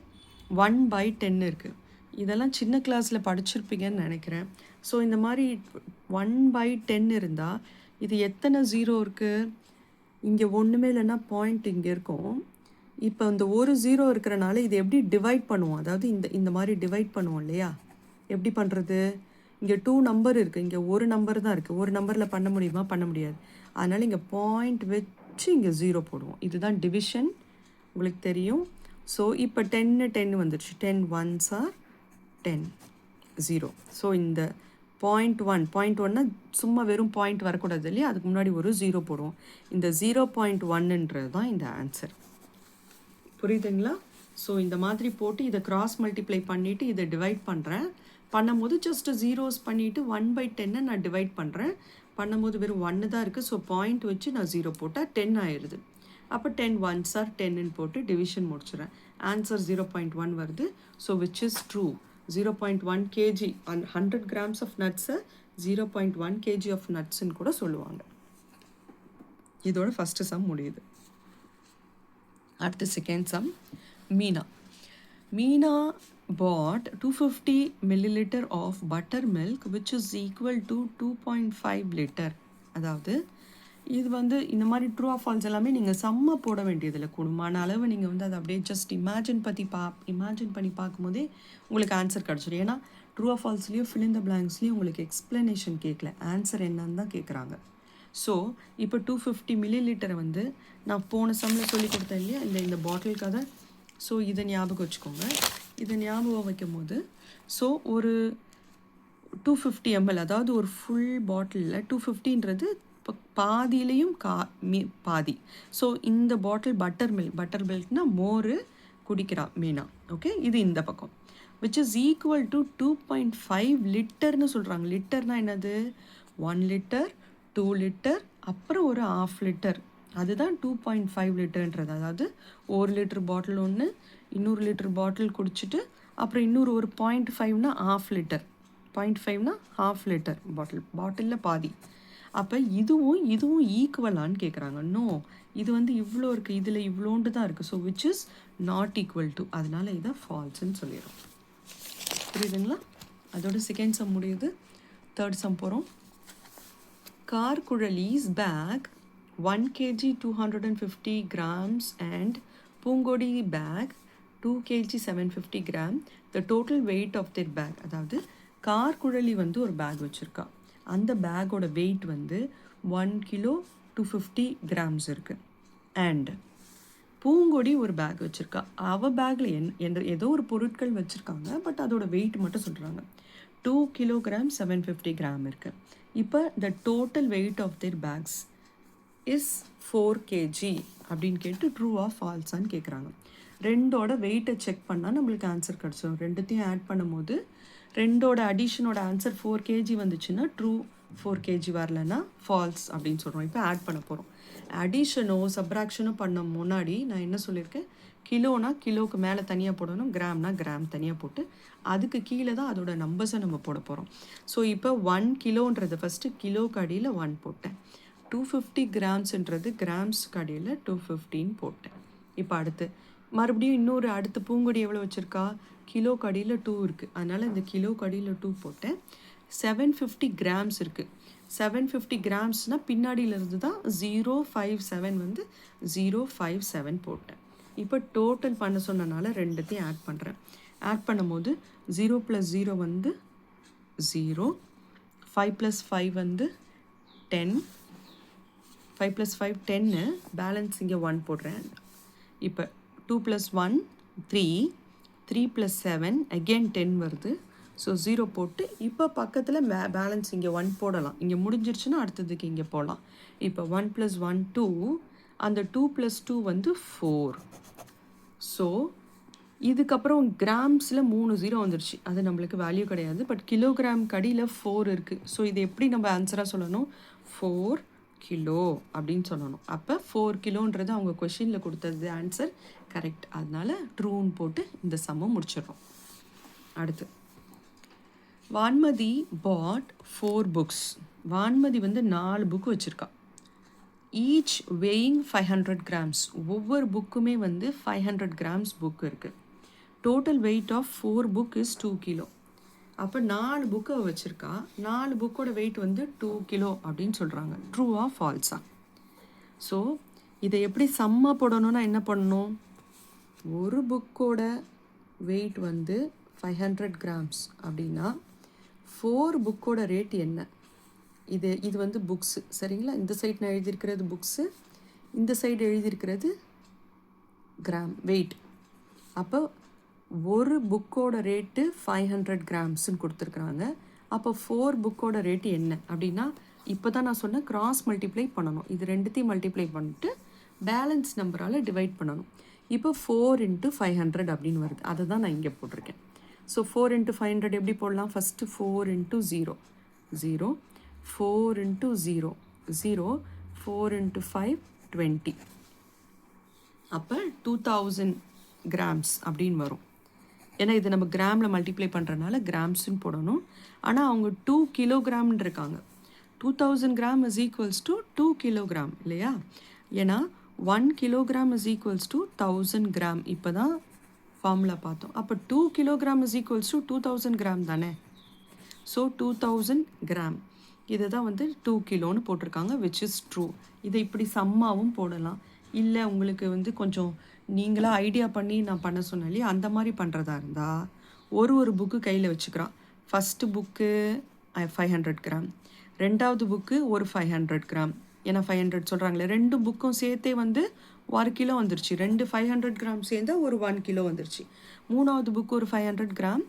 1/10 இருக்குது. இதெல்லாம் சின்ன கிளாஸில் படிச்சிருப்பீங்கன்னு நினைக்கிறேன். ஸோ இந்த மாதிரி 1/10 இருந்தால் இது எத்தனை 0 இருக்குது, இங்கே ஒன்றுமே இல்லைன்னா பாயிண்ட் இங்கே இருக்கும். இப்போ இந்த ஒரு 0 இருக்கிறனால இது எப்படி டிவைட் பண்ணுவோம், அதாவது இந்த மாதிரி டிவைட் பண்ணுவோம் இல்லையா, எப்படி பண்ணுறது, இங்கே 2 நம்பர் இருக்குது, இங்கே ஒரு நம்பர் தான் இருக்குது, ஒரு நம்பரில் பண்ண முடியுமா, பண்ண முடியாது. அதனால் இங்கே பாயிண்ட் வச்சு இங்கே 0 போடுவோம். இதுதான் டிவிஷன், உங்களுக்கு தெரியும். ஸோ இப்போ 10 வந்துடுச்சு, 10 1s are 10, 0. ஸோ இந்த 0.1 சும்மா வெறும் பாயிண்ட் வரக்கூடாது இல்லையா, அதுக்கு முன்னாடி ஒரு 0 போடுவோம். இந்த 0.1ன்றது தான் இந்த ஆன்சர். புரியுதுங்களா? ஸோ இந்த மாதிரி போட்டு இதை கிராஸ் மல்டிப்ளை பண்ணிவிட்டு இதை டிவைட் பண்ணும்போது ஜஸ்ட் ஜீரோஸ் பண்ணிவிட்டு 1/10 நான் டிவைட் பண்ணும்போது வெறும் 1 தான் இருக்குது. ஸோ பாயிண்ட் வச்சு நான் 0 போட்டால் 10 ஆயிடுது. அப்போ 10 1s are 10ன்னு போட்டு டிவிஷன் முடிச்சுறேன். ஆன்சர் 0.1 வருது. So which is true. 0.1 kg 100 grams of nuts-ஐ 0.1 kg of nutsன்னு கூட சொல்லுவாங்க. இதோட ஃபஸ்ட்டு சம் முடியுது. அடுத்து second sum. Meena bought 250 milliliter of buttermilk which is equal to 2.5 liter. அதாவது இது வந்து இந்த மாதிரி ட்ரூ ஆஃப் ஃபால்ஸ் எல்லாமே நீங்கள் செம்ம போட வேண்டியதில்லை. கூடுமான அளவு நீங்கள் வந்து அதை அப்படியே ஜஸ்ட் இமேஜின் பண்ணி பார்க்கும்போதே உங்களுக்கு ஆன்சர் கிடச்சிடும். ஏன்னா ட்ரூ ஆஃப் ஃபால்ஸ்லேயும் ஃபில் இன் த பிளாங்க்ஸ்லேயும் உங்களுக்கு எக்ஸ்ப்ளனேஷன் கேட்கல, ஆன்சர் என்னன்னு தான் கேட்குறாங்க. ஸோ இப்போ 250 ml வந்து நான் போன சம்மில் சொல்லி கொடுத்தேன் இல்லையா, இந்த பாட்டில் கதை. ஸோ இதை ஞாபகம் வச்சுக்கோங்க. இதை ஞாபகம் வைக்கும் போது ஸோ ஒரு 250 ml, அதாவது ஒரு ஃபுல் பாட்டிலில் 250ன்றது இப்போ பாதியிலையும் பாதி. ஸோ இந்த பாட்டில் பட்டர் மில்க்னா மோர் குடிக்கிறா மீனா. ஓகே, இது இந்த பக்கம் விச் இஸ் ஈக்குவல் டு 2.5 லிட்டர்னு சொல்கிறாங்க. லிட்டர்னால் என்னது, 1 liter 2 liter அப்புறம் ஒரு 1/2 liter, அதுதான் 2.5 லிட்டர்ன்றது. அதாவது 1 liter பாட்டில் ஒன்று, இன்னொரு லிட்டர் பாட்டில் குடிச்சிட்டு அப்புறம் இன்னொரு ஒரு 0.5னா 1/2 liter, 0.5னா 1/2 liter பாட்டிலில் பாதி. அப்போ இதுவும் ஈக்குவலான்னு கேட்குறாங்க. நோ, இது வந்து இவ்வளோ இருக்குது, இதில் இவ்வளோண்டு தான் இருக்குது. So which is not equal to, அதனால் இதை ஃபால்ஸ்ன்னு சொல்லிடும். புரியுதுங்களா? அதோட செகண்ட் சம் முடியுது. தேர்ட் சம் போகிறோம். Karkuzhali's bag 1 kg 250 grams and Poongodi bag 2 kg 750 gram, the total weight of their bag. அதாவது கார்குழலி வந்து ஒரு பேக் வச்சுருக்கா, அந்த பேக்கோட வெயிட் வந்து 1 கிலோ 250 கிராம்ஸ் இருக்குது. அண்ட் பூங்கொடி ஒரு பேக் வச்சுருக்கா. அவள் பேக்கில் ஏதோ ஒரு பொருட்கள் வச்சுருக்காங்க, பட் அதோட வெயிட் மட்டும் சொல்கிறாங்க. 2 கிலோகிராம் 750 கிராம் இருக்குது. இப்போ the total weight of their bags is 4 kg அப்படின்னு கேட்டு ட்ரூவா ஃபால்ஸான்னு கேட்குறாங்க. ரெண்டோட வெயிட்டை செக் பண்ணால் நம்மளுக்கு ஆன்சர் கிடச்சிடும். ரெண்டுத்தையும் ஆட் பண்ணும்போது ரெண்டோட அடிஷனோட ஆன்சர் 4 kg வந்துச்சுன்னா ட்ரூ, 4 kg வரலன்னா ஃபால்ஸ் அப்படின்னு சொல்கிறோம். இப்போ ஆட் பண்ண போகிறோம். அடிஷனோ சப்ராக்ஷனோ பண்ண முன்னாடி நான் என்ன சொல்லியிருக்கேன், கிலோனா கிலோவுக்கு மேலே தனியாக போடணும், கிராம்னா கிராம் தனியாக போட்டு அதுக்கு கீழே தான் அதோட நம்பர்ஸை நம்ம போட போகிறோம். ஸோ இப்போ 1 கிலோன்றது ஃபஸ்ட்டு கிலோக்கு அடியில் 1 போட்டேன், 250 கிராம்ஸ்ன்றது கிராம்ஸ்க்கு அடியில் 215 போட்டேன். இப்போ அடுத்து மறுபடியும் இன்னொரு அடுத்த பூங்கொடி எவ்வளோ வச்சுருக்கா, கிலோக்கு அடியில் 2 இருக்குது, அதனால் இந்த கிலோக்கு அடியில் 2 போட்டேன். 750 கிராம்ஸ் இருக்குது. 750 கிராம்ஸ்னால் பின்னாடியிலேருந்து தான் 057 வந்து 057 போட்டேன். இப்போ டோட்டல் பண்ண சொன்னனால ரெண்டுத்தையும் ஆட் பண்ணுறேன். ஆட் பண்ணும்போது 0 + 0 வந்து 0, 5 + 5 வந்து 10, 5 + 5 10, பேலன்ஸ் இங்கே 1 போடுறேன். இப்போ 2 + 1 3, 3 + 7 அகெயின் 10 வருது. ஸோ 0 போட்டு இப்போ பக்கத்தில் பேலன்ஸ் இங்கே 1 போடலாம். இங்கே முடிஞ்சிருச்சுன்னா அடுத்ததுக்கு இங்கே போடலாம். இப்போ 1 + 1 2, அந்த 2 + 2 வந்து 4. ஸோ இதுக்கப்புறம் கிராம்ஸில் 3 0 வந்துருச்சு, அது நம்மளுக்கு வேல்யூ கிடையாது. பட் கிலோகிராம் கடியில் 4 இருக்குது. ஸோ இதை எப்படி நம்ம ஆன்சராக சொல்லணும், 4 கிலோ அப்படின்னு சொல்லணும். அப்போ 4 கிலோன்றது அவங்க கொஷினில் கொடுத்தது ஆன்சர் கரெக்ட், அதனால ட்ரூன்னு போட்டு இந்த சம்மை முடிச்சிடறோம். அடுத்து வான்மதி பாட் 4 books. வான்மதி வந்து 4 புக்கு வச்சுருக்கா. Each weighing 500 grams. ஒவ்வொரு புக்குமே வந்து 500 கிராம்ஸ் புக் இருக்குது. Total weight of 4 book is 2 kilo. அப்போ 4 புக்கை வச்சுருக்கா. 4 புக்கோட வெயிட் வந்து 2 கிலோ அப்படின்னு சொல்கிறாங்க. ட்ரூவா ஃபால்ஸா? ஸோ இதை எப்படி சம்மா போடணும்னா என்ன பண்ணணும், ஒரு புக்கோட வெயிட் வந்து 500 கிராம்ஸ் அப்படின்னா 4 புக்கோட ரேட் என்ன, இது வந்து புக்ஸு சரிங்களா. இந்த சைடு நான் எழுதியிருக்கிறது புக்ஸு, இந்த சைடு எழுதியிருக்கிறது கிராம் வெயிட். அப்போ ஒரு புக்கோட ரேட்டு 500 கிராம்ஸ்ன்னு கொடுத்துருக்குறாங்க. அப்போ 4 புக்கோட ரேட்டு என்ன அப்படின்னா, இப்போ தான் நான் சொன்னேன் கிராஸ் மல்டிப்ளை பண்ணணும். இது ரெண்டுத்தையும் மல்டிப்ளை பண்ணிட்டு பேலன்ஸ் நம்பரால் டிவைட் பண்ணணும். இப்போ 4 × 500 அப்படின்னு வருது, அதை தான் நான் இங்கே போட்டிருக்கேன். ஸோ 4 × 500 எப்படி போடலாம், ஃபஸ்ட்டு 4 × 0 0, 4 × 0 0, 4 × 5 20. அப்போ 2000 கிராம்ஸ் அப்படின்னு வரும். ஏன்னா இது நம்ம கிராமில் மல்டிப்ளை பண்ணுறதுனால கிராம்ஸ்ன்னு போடணும். ஆனால் அவங்க 2 கிலோகிராம்னு இருக்காங்க. 2000 gram is equals to 2 kilogram இல்லையா. ஏன்னா 1 kilogram is equals to 1000 gram. இப்போ தான் ஃபார்முலா பார்த்தோம். அப்போ 2 kilogram is equals to 2000 gram தானே. ஸோ 2000 கிராம் இதை தான் வந்து 2 கிலோன்னு போட்டிருக்காங்க, விச் இஸ் ட்ரூ. இதை இப்படி சம்மாவும் போடலாம். இல்லை உங்களுக்கு வந்து கொஞ்சம் நீங்களாக ஐடியா பண்ணி நான் பண்ண சொன்னேன் இல்லையா, அந்த மாதிரி பண்ணுறதா இருந்தால் ஒரு புக்கு கையில் வச்சுக்கிறான். ஃபஸ்ட்டு புக்கு 500 கிராம், ரெண்டாவது புக்கு ஒரு 500 கிராம். ஏன்னா 500 சொல்கிறாங்களே, 2 புக்கும் சேர்த்தே வந்து 1 கிலோ வந்துருச்சு. 2 500 கிராம் சேர்ந்தால் ஒரு 1 கிலோ வந்துருச்சு. மூணாவது புக்கு ஒரு 500 கிராம்,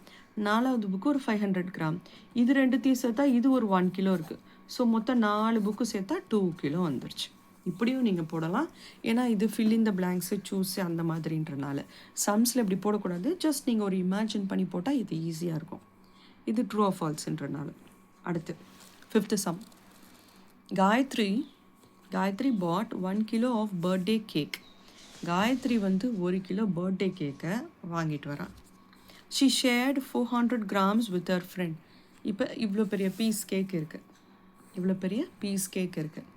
நாலாவது புக்கு ஒரு 500 கிராம். இது ரெண்டுத்தையும் சேர்த்தா இது ஒரு 1 கிலோ இருக்குது. ஸோ மொத்தம் 4 புக்கு சேர்த்தா 2 கிலோ வந்துருச்சு. இப்படியும் நீங்கள் போடலாம். ஏன்னா இது fill in the blanks choose அந்த மாதிரின்றனால சம்ஸில் இப்படி போடக்கூடாது. ஜஸ்ட் நீங்கள் ஒரு இமேஜின் பண்ணி போட்டால் இது ஈஸியாக இருக்கும். இது ட்ரூ ஆர் ஃபால்ஸ்ன்றனால. அடுத்து 5th sum. Gayathri bought 1 kilo of birthday cake. Gayathri வந்து 1 கிலோ பர்த்டே கேக்கை வாங்கிட்டு வரான். She shared 400 grams with her friend. இப்போ இவ்வளோ பெரிய பீஸ் கேக் இருக்குது.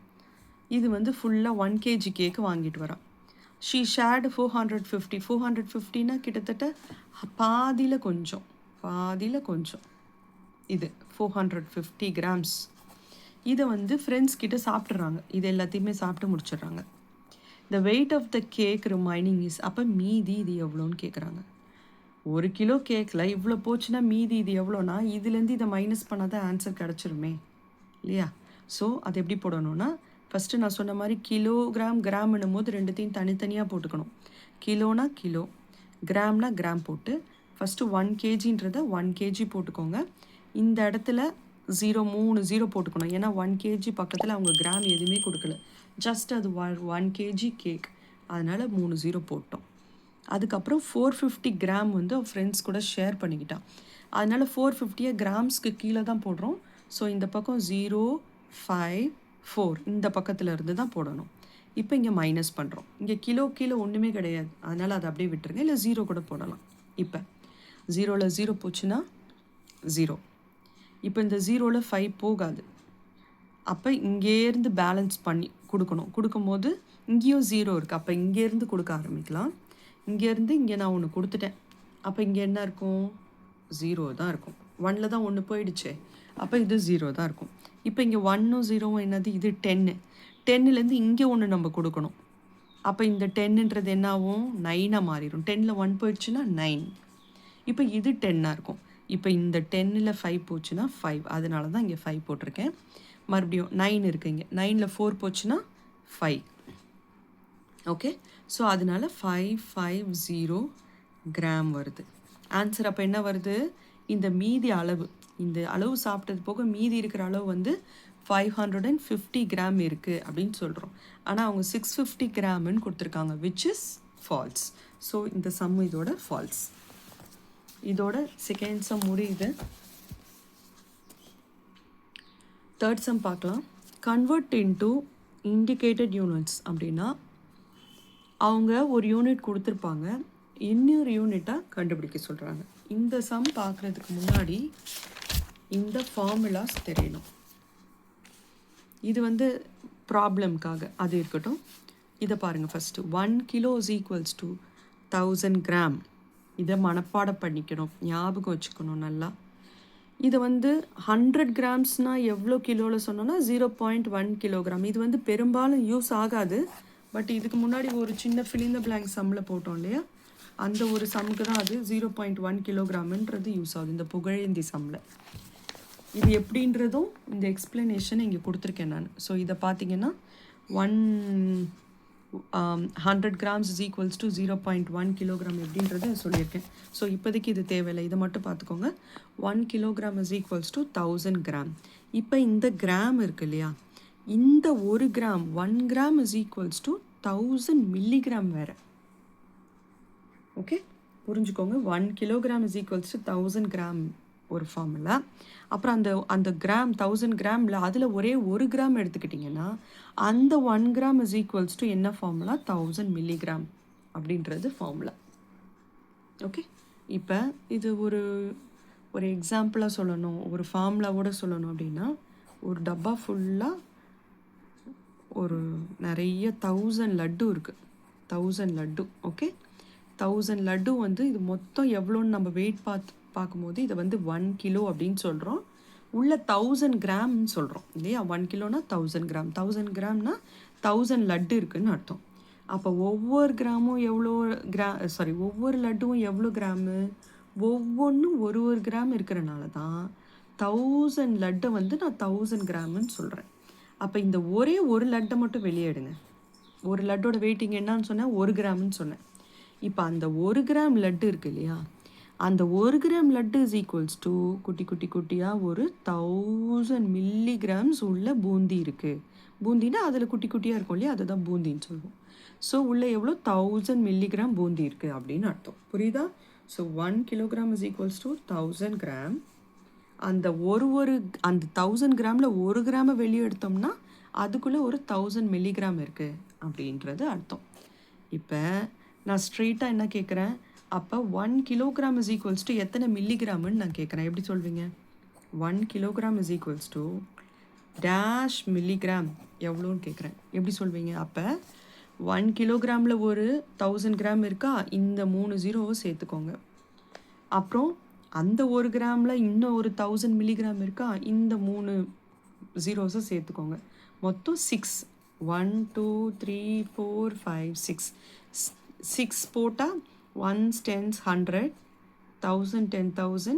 இது வந்து ஃபுல்லாக 1 kg கேக்கு வாங்கிட்டு வரான். She shared 450. 450னா கிட்டத்தட்ட பாதியில் கொஞ்சம் இது 450 கிராம்ஸ். இதை வந்து ஃப்ரெண்ட்ஸ் கிட்ட சாப்பிட்றாங்க. இது எல்லாத்தையுமே சாப்பிட்டு முடிச்சிடுறாங்க. The weight of the cake remaining is. அப்போ மீதி இது எவ்வளோன்னு கேட்குறாங்க. 1 கிலோ கேக்கில் இவ்வளோ போச்சுன்னா மீதி இது எவ்வளோனா இதுலேருந்து இதை மைனஸ் பண்ணால் தான் ஆன்சர் கிடச்சிருமே. இல்லையா? ஸோ அது எப்படி போடணும்னா, ஃபஸ்ட்டு நான் சொன்ன மாதிரி கிலோகிராம் கிராம்னும் போது ரெண்டுத்தையும் தனித்தனியாக போட்டுக்கணும். கிலோனா கிலோ, கிராம்னா கிராம் போட்டு ஃபஸ்ட்டு 1 கேஜின்றதை 1 கேஜி போட்டுக்கோங்க. இந்த இடத்துல 3 ஜீரோ போட்டுக்கணும். ஏன்னா 1 கேஜி பக்கத்தில் அவங்க கிராம் எதுவுமே கொடுக்கல, ஜஸ்ட் அது 1 கேஜி கேக், அதனால் 3 ஜீரோ போட்டோம். அதுக்கப்புறம் 450 கிராம் வந்து ஃப்ரெண்ட்ஸ் கூட ஷேர் பண்ணிக்கிட்டான். அதனால் 450 கிராம்ஸ்க்கு கீழே தான் போடுறோம். ஸோ இந்த பக்கம் 0, 5, 4 இந்த பக்கத்தில் இருந்து தான் போடணும். இப்போ இங்கே மைனஸ் பண்ணுறோம். இங்கே கிலோ கீழே ஒன்றுமே கிடையாது, அதனால் அதை அப்படியே விட்டுருங்க, இல்லை 0 கூட போடலாம். இப்போ 0ல் 0 போச்சுன்னா 0. இப்போ இந்த 0ல் 5 போகாது. அப்போ இங்கேருந்து பேலன்ஸ் பண்ணி கொடுக்கணும். கொடுக்கும்போது இங்கேயும் 0 இருக்குது. அப்போ இங்கேருந்து கொடுக்க ஆரம்பிக்கலாம். இங்கேருந்து இங்கே நான் ஒன்று கொடுத்துட்டேன். அப்போ இங்கே என்ன இருக்கும்? 0 தான் இருக்கும். 1ல் தான் 1 போயிடுச்சு. அப்போ இது 0 தான் இருக்கும். இப்போ இங்கே 1ம் 0வும் என்னது? இது 10. 10லேருந்து இங்கே ஒன்று நம்ம கொடுக்கணும். அப்போ இந்த 10ன்றது என்ன ஆகும்? 9ஆக மாறிடும். 10ல் 1 போயிடுச்சுன்னா 9. இப்போ இது 10ஆக இருக்கும். இப்போ இந்த 10ல் 5 போச்சுன்னா 5, அதனால தான் இங்கே 5 போட்டிருக்கேன். மறுபடியும் 9 இருக்குது இங்கே. 9ல் 4 போச்சுன்னா 5. ஓகே, ஸோ அதனால 550 கிராம் வருது ஆன்சர். அப்போ என்ன வருது? இந்த மீதி அளவு, இந்த அளவு சாப்பிட்டது போக மீதி இருக்கிற அளவு வந்து 550 கிராம் இருக்குது அப்படின்னு சொல்கிறோம். ஆனால் அவங்க 650 கிராம்னு கொடுத்துருக்காங்க, விச் இஸ் ஃபால்ஸ். ஸோ இந்த சம் இதோட ஃபால்ஸ். இதோட செகண்ட் சம் முடியுது. தேர்ட் சம் பார்க்கலாம். கன்வெர்ட் இன்டு இண்டிகேட்டட் யூனிட்ஸ் அப்படின்னா அவங்க ஒரு யூனிட் கொடுத்துருப்பாங்க, இன்னொரு யூனிட்டாக கண்டுபிடிக்க சொல்கிறாங்க. இந்த சம் பார்க்குறதுக்கு முன்னாடி இந்த ஃபார்முலாஸ் தெரியணும். இது வந்து ப்ராப்ளம்காக, அது இருக்கட்டும். இதை பாருங்கள். First 1 kilo is equals to 1000 gram. இதை மனப்பாடம் பண்ணிக்கணும், ஞாபகம் வச்சுக்கணும் நல்லா. இது வந்து 100 கிராம்ஸ்னால் எவ்வளோ கிலோவில் சொன்னோன்னா 0.1 கிலோகிராம். இது வந்து பெரும்பாலும் யூஸ் ஆகாது. பட் இதுக்கு முன்னாடி ஒரு சின்ன ஃபில் த பிளாங்க் சம்மில் போட்டோம் இல்லையா, அந்த ஒரு சம்முக்கு தான் அது 0.1 கிலோகிராம்ன்றது யூஸ் ஆகுது இந்த புகழேந்தி சம்மில். இது எப்படின்றதும் இந்த எக்ஸ்பிளனேஷன் இங்கே கொடுத்துருக்கேன் நான். ஸோ இதை பார்த்தீங்கன்னா 100 grams is equals to 0.1 kilogram எப்படின்றத சொல்லியிருக்கேன். ஸோ இப்போதைக்கு இது தேவையில்லை, இதை மட்டும் பார்த்துக்கோங்க. 1 kilogram is equals to 1000 gram. இப்போ இந்த கிராம் இருக்கு இல்லையா, இந்த 1 gram 1 gram is equals to 1000 milligram வேறு. ஓகே, புரிஞ்சுக்கோங்க. 1 kilogram is equals to 1000 gram ஒரு ஃபார்முலா. அப்புறம் அந்த கிராம் 1000 கிராமில் அதில் ஒரே 1 கிராம் எடுத்துக்கிட்டிங்கன்னா அந்த 1 கிராம் இஸ் ஈக்குவல்ஸ் டு என்ன ஃபார்முலா? 1000 மில்லிகிராம் அப்படின்றது ஃபார்முலா. ஓகே, இப்போ இது ஒரு எக்ஸாம்பிளாக சொல்லணும், ஒரு ஃபார்முலாவோட சொல்லணும் அப்படின்னா, ஒரு டப்பா ஃபுல்லாக ஒரு நிறைய 1000 லட்டு இருக்குது. 1000 லட்டு. ஓகே, 1000 லட்டு வந்து இது மொத்தம் எவ்வளோன்னு நம்ம வெயிட் பார்க்கும்போது இதை வந்து 1 கிலோ அப்படின்னு சொல்கிறோம். உள்ள 1000 கிராம்னு சொல்கிறோம் இல்லையா. 1 கிலோனா 1000 கிராம். 1000 கிராம்னா 1000 லட்டு இருக்குதுன்னு அர்த்தம். அப்போ ஒவ்வொரு கிராமும் எவ்வளோ ஒவ்வொரு லட்டுவும் எவ்வளோ கிராமு? ஒவ்வொன்றும் ஒரு கிராம் இருக்கிறனால தான் 1000 லட்டை வந்து நான் 1000 கிராமுன்னு சொல்கிறேன். அப்போ இந்த ஒரே ஒரு லட்டை மட்டும் வெளியே எடுங்க. ஒரு லட்டோட வெயிட்டிங் என்னன்னு சொன்னேன்? 1 கிராம்னு சொன்னேன். இப்போ அந்த 1 கிராம் லட்டு இருக்குது இல்லையா, அந்த 1 gram laddu is equals to குட்டியாக ஒரு 1000 மில்லிகிராம்ஸ் உள்ள பூந்தி இருக்குது. பூந்தினா அதில் குட்டியாக இருக்கும் இல்லையா, அதுதான் பூந்தின்னு சொல்லுவோம். ஸோ உள்ளே எவ்வளோ? 1000 மில்லிகிராம் பூந்தி இருக்குது அப்படின்னு அர்த்தம். புரியுதா? So 1 kilogram is equals to 1000 gram. அந்த அந்த 1000 கிராமில் 1 கிராமை வெளியே எடுத்தோம்னா அதுக்குள்ளே ஒரு 1000 மில்லிகிராம் இருக்குது அப்படின்றது அர்த்தம். இப்போ நான் ஸ்ட்ரெயிட்டாக என்ன கேட்குறேன்? அப்போ 1 கிலோகிராம் இஸ் ஈக்குவல்ஸ் டு எத்தனை மில்லிகிராம்னு நான் கேட்குறேன். எப்படி சொல்வீங்க? 1 kilogram is equals to dash milligram எவ்வளோன்னு கேட்குறேன். எப்படி சொல்வீங்க? அப்போ 1 கிலோகிராமில் ஒரு 1000 கிராம் இருக்கா, இந்த 3 ஜீரோவை சேர்த்துக்கோங்க. அப்புறம் அந்த 1 கிராமில் இன்னும் ஒரு 1000 மில்லிகிராம் இருக்கா, இந்த 3 ஜீரோஸை சேர்த்துக்கோங்க. மொத்தம் 6. 1 2 3 4 5 6. 6 போட்டால் 1s 10s 100, 1000 10,000,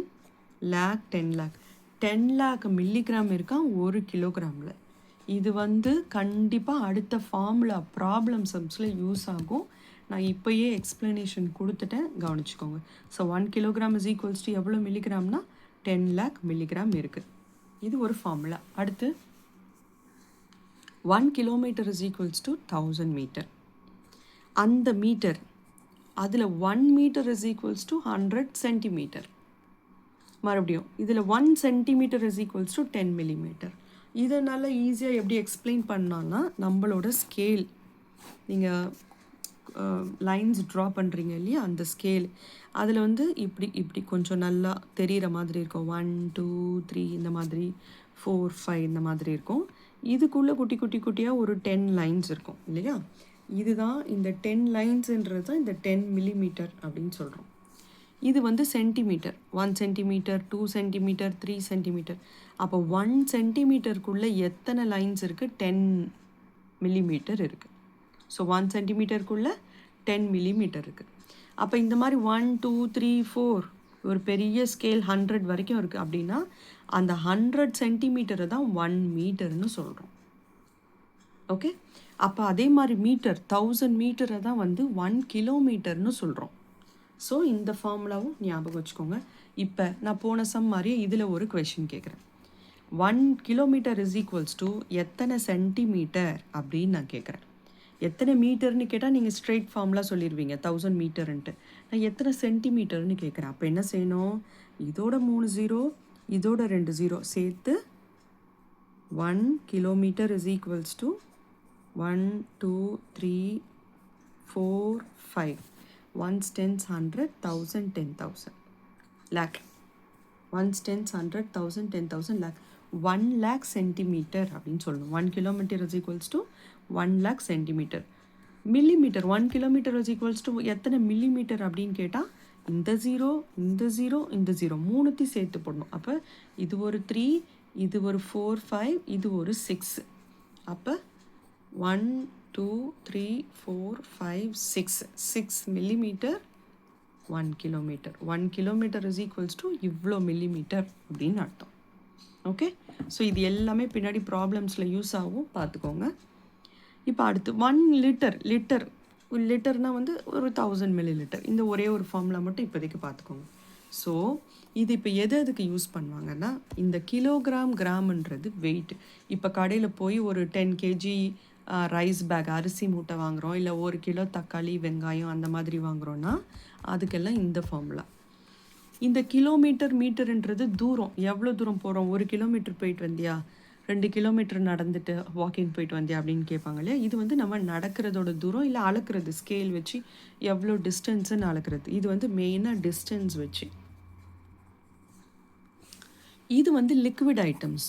lakh 10 lakh. 10 lakh milligram இருக்கான் 1 கிலோகிராமில். இது வந்து கண்டிப்பாக அடுத்த ஃபார்முலா ப்ராப்ளம் சம்ஸில் யூஸ் ஆகும். நான் இப்போயே எக்ஸ்ப்ளனேஷன் கொடுத்துட்டேன், கவனிச்சுக்கோங்க. So 1 kilogram is equals to எவ்வளோ மில்லிகிராம்னா 10 lakh மில்லிகிராம் இருக்குது. இது ஒரு ஃபார்முலா. அடுத்து 1 kilometer is equals to 1000 metre. அந்த மீட்டர் அதில் 1 metre is equals to 100 centimetre. மறுபடியும் இதில் 1 centimetre is equals to 10 millimeter. இதை நல்லா ஈஸியாக எப்படி எக்ஸ்பிளைன் பண்ணான்னா, நம்மளோட ஸ்கேல், நீங்கள் லைன்ஸ் ட்ரா பண்ணுறீங்க இல்லையா, அந்த ஸ்கேல் அதில் வந்து இப்படி இப்படி கொஞ்சம் நல்லா தெரிகிற மாதிரி இருக்கும். 1 2 3 இந்த மாதிரி, 4 5 இந்த மாதிரி இருக்கும். இதுக்குள்ளே குட்டி குட்டி குட்டியாக ஒரு 10 லைன்ஸ் இருக்கும் இல்லையா. இதுதான் இந்த 10 லைன்ஸுன்றது தான் இந்த 10 millimeter அப்படின்னு சொல்கிறோம். இது வந்து சென்டிமீட்டர். 1 centimetre, 2 centimetre, 3 centimetre. அப்போ 1 சென்டிமீட்டருக்குள்ளே எத்தனை லைன்ஸ் இருக்குது? 10 millimeter இருக்குது. ஸோ 1 சென்டிமீட்டருக்குள்ளே 10 millimeter இருக்குது. அப்போ இந்த மாதிரி 1 2 3 4 ஒரு பெரிய ஸ்கேல் 100 வரைக்கும் இருக்குது அப்படின்னா அந்த 100 சென்டிமீட்டரை தான் 1 மீட்டர்னு சொல்கிறோம். ஓகே, அப்போ அதே மாதிரி மீட்டர் 1000 மீட்டரை தான் வந்து 1 கிலோமீட்டர்னு சொல்கிறோம். ஸோ இந்த ஃபார்முலாவும் ஞாபகம் வச்சுக்கோங்க. இப்போ நான் போன சம் மாதிரியே இதில் ஒரு கொஷின் கேட்குறேன். 1 கிலோமீட்டர் இஸ் ஈக்குவல்ஸ் டு எத்தனை சென்டிமீட்டர் அப்படின்னு நான் கேட்குறேன். எத்தனை மீட்டர்னு கேட்டால் நீங்கள் ஸ்ட்ரெயிட் ஃபார்முலா சொல்லிடுவீங்க 1000 மீட்டர்ன்ட்டு. நான் எத்தனை சென்டிமீட்டர்னு கேட்குறேன். அப்போ என்ன செய்யணும்? இதோட 3 0, இதோட 2 0 சேர்த்து 1 kilometre is equals to 1 2 3 4 5. 1s 10s 100, 1000 10,000 lakh. 1s 10s 100, 1000 10,000 lakh. 1 lakh centimetre அப்படின்னு சொல்லணும். 1 kilometre is equals to 1 lakh centimetre. Millimetre 1 kilometre is equals to எத்தனை மில்லிமீட்டர் அப்படின்னு கேட்டால் இந்த 0 இந்த 0 இந்த 0 மூணுத்தையும் சேர்த்து போடணும். அப்போ இது ஒரு 3, இது ஒரு 4 5, இது ஒரு 6. அப்போ 1 2 3 4 5 6 millimeter 1 kilometer. 1 kilometer is equals to இவ்வளோ millimeter அப்படின்னு அர்த்தம். ஓகே, ஸோ இது எல்லாமே பின்னாடி ப்ராப்ளம்ஸில் யூஸ் ஆகும், பார்த்துக்கோங்க. இப்போ அடுத்து 1 லிட்டர்னால் வந்து ஒரு 1000 milliliter. இந்த ஒரே ஒரு ஃபார்முலா மட்டும் இப்போதைக்கு பார்த்துக்கோங்க. ஸோ இது இப்போ எதுக்கு யூஸ் பண்ணுவாங்கன்னா, இந்த கிலோகிராம் கிராம்ன்றது வெயிட். இப்போ கடையில் போய் ஒரு 10 kg ரைஸ் பேக் அரிசி மூட்டை வாங்குகிறோம், இல்லை 1 கிலோ தக்காளி வெங்காயம் அந்த மாதிரி வாங்குகிறோன்னா அதுக்கெல்லாம் இந்த ஃபார்முலா. இந்த கிலோமீட்டர் மீட்டர்ன்றது தூரம், எவ்வளோ தூரம் போகிறோம். 1 கிலோமீட்டர் போயிட்டு வந்தியா, 2 கிலோமீட்டர் நடந்துட்டு வாக்கிங் போயிட்டு வந்தியா அப்படின்னு கேட்பாங்க இல்லையா. இது வந்து நம்ம நடக்கிறதோட தூரம், இல்லை அளக்குறது ஸ்கேல் வச்சு எவ்வளோ டிஸ்டன்ஸுன்னு அளக்குறது. இது வந்து மெயினாக டிஸ்டன்ஸ் வச்சு. இது வந்து லிக்விட் ஐட்டம்ஸ்.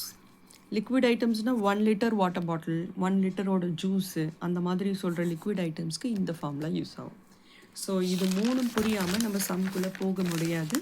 லிக்விட் ஐட்டம்ஸ்னால் 1 லிட்டர் வாட்டர் பாட்டில், 1 லிட்டரோட ஜூஸு, அந்த மாதிரி சொல்கிற லிக்விட் ஐட்டம்ஸ்க்கு இந்த ஃபார்முலா யூஸ் ஆகும். ஸோ இது மூணும் புரியாமல் நம்ம சம்குள்ளே போக முடியாது.